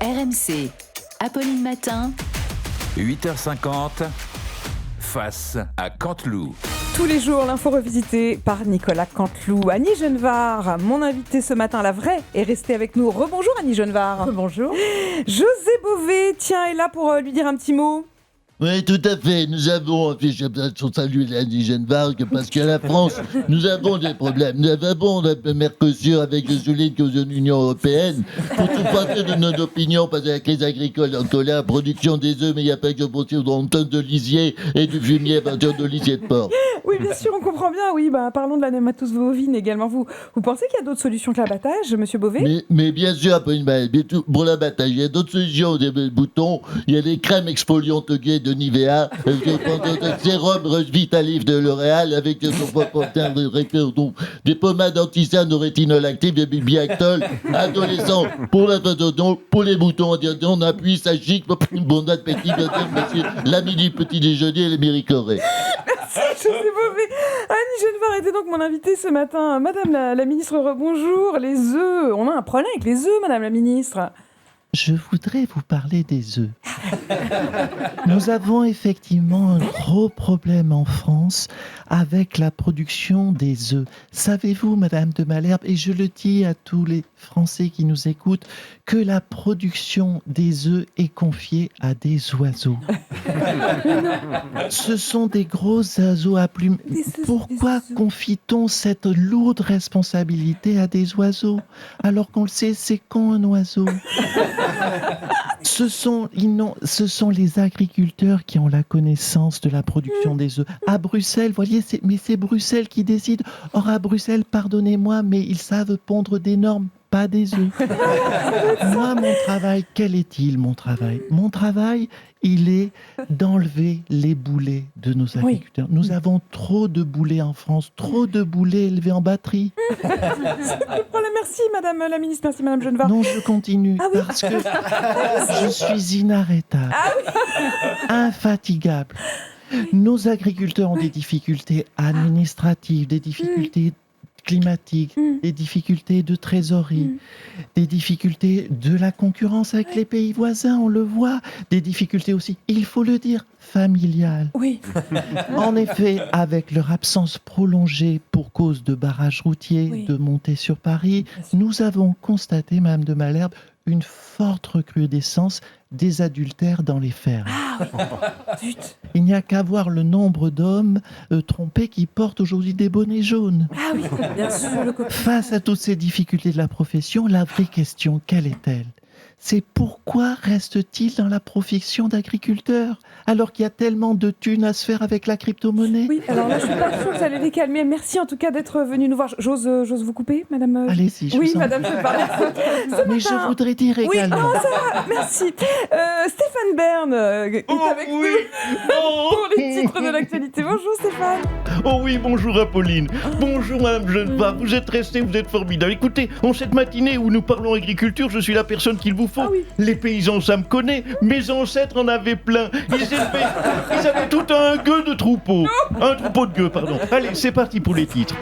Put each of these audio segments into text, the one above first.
RMC, Apolline Matin. 8h50, face à Canteloup. Tous les jours, l'info revisitée par Nicolas Canteloup. Annie Genevard, mon invitée ce matin, la vraie, est restée avec nous. Rebonjour Annie Genevard. Bonjour. José Bové, tiens, est là pour lui dire un petit mot. Oui, tout à fait. Nous avons, je salue Annie Genevard, parce qu'à la France, nous avons des problèmes. Nous avons le Mercosur avec le souligne aux Union européenne. Pour tout partir de notre opinion, parce que la crise agricole en colère, production des œufs, mais il n'y a pas que pour dans une tonne de lisier et du fumier à partir de lisier de porc. Oui, bien sûr, on comprend bien. Oui, parlons de la nématose bovine également. Vous pensez qu'il y a d'autres solutions que l'abattage, monsieur Bové ? Mais bien sûr, pour l'abattage, il y a d'autres solutions. Des boutons, il y a des crèmes exfoliantes gays de Nivea, sérum Vitalif de L'Oréal avec des pommades anti-cernes de rétinol actif de Biactol, adolescent, pour les boutons, on appuie, ça chic, bon appétit, monsieur, l'ami du petit déjeuner et les méricorés. Merci José Bové. Annie Genevard était donc mon invitée ce matin. Madame la ministre, rebonjour. Les œufs, on a un problème avec les œufs, madame la ministre. Je voudrais vous parler des œufs. Nous avons effectivement un gros problème en France avec la production des œufs. Savez-vous, Madame de Malherbe, et je le dis à tous les Français qui nous écoutent, que la production des œufs est confiée à des oiseaux. Ce sont des gros oiseaux à plumes. Pourquoi confie-t-on cette lourde responsabilité à des oiseaux alors qu'on le sait, c'est quand un oiseau? Ce sont les agriculteurs qui ont la connaissance de la production des œufs. À Bruxelles, voyez, c'est Bruxelles qui décide. Or, à Bruxelles, pardonnez-moi, mais ils savent pondre des normes, pas des œufs. Moi, mon travail, quel est-il, mon travail ? Mon travail, il est d'enlever les boulets de nos agriculteurs. Oui. Nous avons trop de boulets en France, trop de boulets élevés en batterie. Merci Madame la ministre, merci Madame Genevard. Non, je continue parce que je suis inarrêtable, infatigable. Nos agriculteurs ont des difficultés administratives, des difficultés climatiques, des difficultés de trésorerie, des difficultés de la concurrence avec les pays voisins, on le voit, des difficultés aussi, il faut le dire, familiales. Oui. En effet, avec leur absence prolongée pour cause de barrages routiers, de montée sur Paris, nous avons constaté, Madame de Malherbe, une forte recrudescence des adultères dans les fermes. Il n'y a qu'à voir le nombre d'hommes trompés qui portent aujourd'hui des bonnets jaunes. Ah oui, bien sûr. Face à toutes ces difficultés de la profession, la vraie question, quelle est-elle ? C'est pourquoi reste-t-il dans la profession d'agriculteur alors qu'il y a tellement de thunes à se faire avec la crypto-monnaie ? Oui, alors là, je ne suis pas sûre que ça allait les calmer. Merci en tout cas d'être venu nous voir. J'ose vous couper, madame ? Allez-y, Oui, madame, je parle. Mais je voudrais dire également... Oui, ça va, merci. Stéphane Bern est avec nous pour les titres de l'actualité. Bonjour Stéphane. Oh oui, bonjour Apolline. Bonjour Madame Genevard. Vous êtes restée, vous êtes formidable. Écoutez, en cette matinée où nous parlons agriculture, je suis la personne qu'il vous faut. Les paysans, ça me connaît. Mes ancêtres en avaient plein. Ils avaient tout un gueux de troupeau. Un troupeau de gueux, pardon. Allez, c'est parti pour les titres.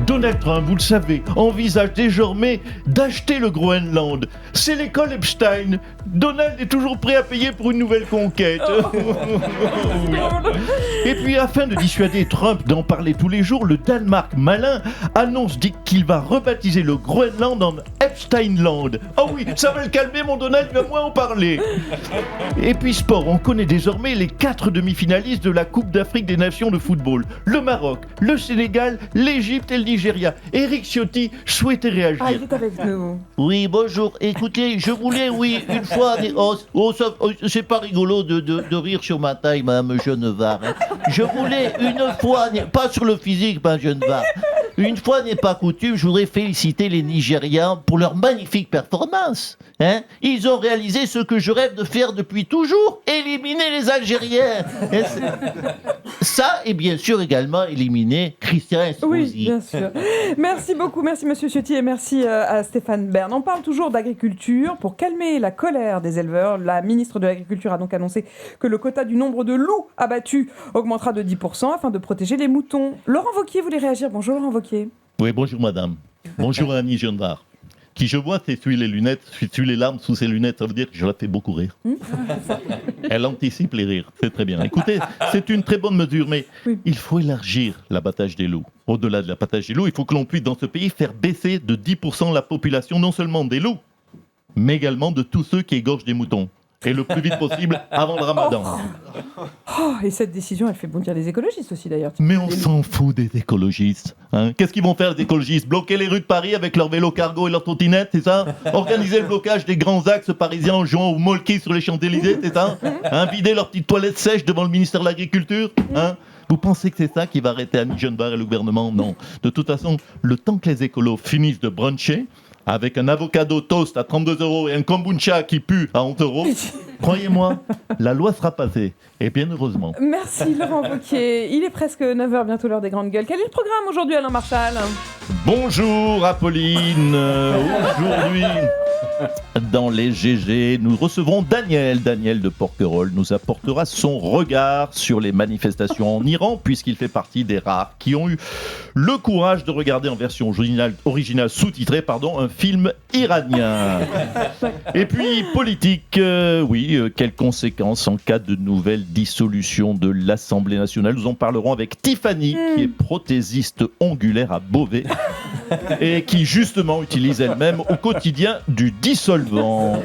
Donald Trump, vous le savez, envisage désormais d'acheter le Groenland. C'est l'école Epstein. Donald est toujours prêt à payer pour une nouvelle conquête. Et puis, afin de dissuader Trump d'en parler tous les jours, le Danemark malin dit qu'il va rebaptiser le Groenland en Epsteinland. Oh oui, ça va le calmer, mon Donald, il va moins en parler. Et puis sport, on connaît désormais les 4 demi-finalistes de la Coupe d'Afrique des Nations de football. Le Maroc, le Sénégal, l'Égypte et le Nigeria. Éric Ciotti souhaitait réagir. Il est avec nous. Oui, bonjour. Écoutez, je voulais, une fois... c'est pas rigolo de rire sur ma taille, Madame Genevard. Je voulais une fois... Pas sur le physique, Madame Genevard. Une fois n'est pas coutume, je voudrais féliciter les Nigérians pour leur magnifique performance. Ils ont réalisé ce que je rêve de faire depuis toujours, éliminer les Algériens. Ça, et bien sûr également éliminer Christian Estrosi. Oui, bien sûr. Merci beaucoup, merci Monsieur Ciotti et merci à Stéphane Bern. On parle toujours d'agriculture. Pour calmer la colère des éleveurs, la ministre de l'Agriculture a donc annoncé que le quota du nombre de loups abattus augmentera de 10% afin de protéger les moutons. Laurent Wauquiez voulait réagir. Bonjour Laurent Wauquiez. Oui, bonjour madame. Bonjour Annie Genevard. qui je vois s'essuie les lunettes, s'essuie les larmes sous ses lunettes, ça veut dire que je la fais beaucoup rire. Elle anticipe les rires, c'est très bien. Écoutez, c'est une très bonne mesure, mais il faut élargir l'abattage des loups. Au-delà de l'abattage des loups, il faut que l'on puisse dans ce pays faire baisser de 10% la population, non seulement des loups, mais également de tous ceux qui égorgent des moutons. Et le plus vite possible avant le ramadan. Oh, et cette décision, elle fait bondir les écologistes aussi d'ailleurs. Mais on s'en fout des écologistes. Hein. Qu'est-ce qu'ils vont faire les écologistes? Bloquer les rues de Paris avec leurs vélos cargo et leurs trottinettes, c'est ça? Organiser le blocage des grands axes parisiens en jouant au molki sur les Champs-Élysées, c'est ça? Hein. Vider leurs petites toilettes sèches devant le ministère de l'Agriculture, hein? Vous pensez que c'est ça qui va arrêter Annie Genevard et le gouvernement? Non. De toute façon, le temps que les écolos finissent de bruncher, avec un avocado toast à 32 € et un kombucha qui pue à 11 €, croyez-moi, la loi sera passée. Et bien heureusement. Merci Laurent Wauquiez. Il est presque 9h, bientôt l'heure des grandes gueules. Quel est le programme aujourd'hui, Alain Marchal? Bonjour Apolline. Aujourd'hui, dans les GG, nous recevrons Daniel. Daniel de Porquerolles nous apportera son regard sur les manifestations en Iran, puisqu'il fait partie des rares qui ont eu le courage de regarder en version originale sous-titrée, un film iranien. Et puis, politique, quelles conséquences en cas de nouvelle dissolution de l'Assemblée nationale? Nous en parlerons avec Tiffany, qui est prothésiste ongulaire à Beauvais, et qui justement utilise elle-même au quotidien du dissolvant.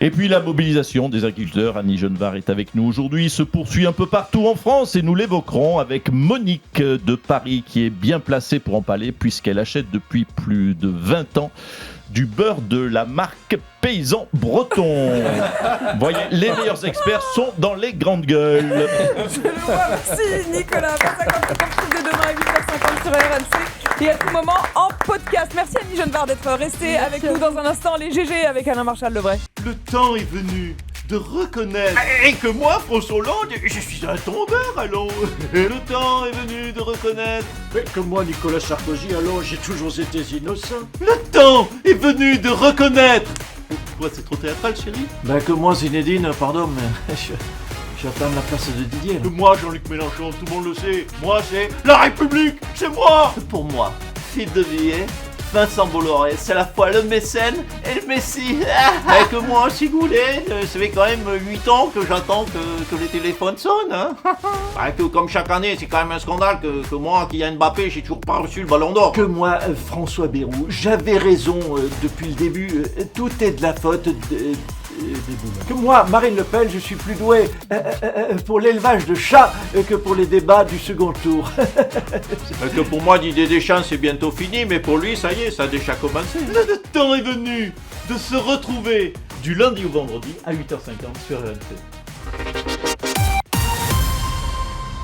Et puis la mobilisation des agriculteurs, Annie Genevard est avec nous aujourd'hui, se poursuit un peu partout en France et nous l'évoquerons avec Monique de Paris qui est bien placée pour en parler puisqu'elle achète depuis plus de 20 ans du beurre de la marque Paysan Breton. Voyez, les meilleurs experts sont dans les grandes gueules. Je le vois, merci Nicolas. 50 de demain à 8h50 sur RMC et à tout moment en podcast. Merci Annie Genevard d'être restée avec nous dans un instant. Les GG avec Alain Marchal-Lebray. Le temps est venu de reconnaître et que moi, François Hollande, je suis un tombeur, allons. Et le temps est venu de reconnaître que moi, Nicolas Sarkozy, alors j'ai toujours été innocent. Le temps est venu de reconnaître. Pourquoi c'est trop théâtral, chérie? Que moi, Zinedine, pardon, mais j'attends la place de Didier. Que moi, Jean-Luc Mélenchon, tout le monde le sait. Moi, c'est la République, c'est moi. Pour moi, Philippe de Villiers, Vincent Bolloré, c'est à la fois le mécène et le messie. Et que moi aussi, Goulet, ça fait quand même 8 ans que j'attends que les téléphones sonnent. Hein. Que comme chaque année, c'est quand même un scandale que moi, qui a Mbappé, j'ai toujours pas reçu le ballon d'or. Que moi, François Bayrou, j'avais raison depuis le début. Tout est de la faute que moi, Marine Le Pen, je suis plus doué pour l'élevage de chats que pour les débats du second tour. Que pour moi, Didier Deschamps, c'est bientôt fini, mais pour lui, ça y est, ça a déjà commencé. Le temps est venu de se retrouver du lundi au vendredi à 8h50 sur RMC.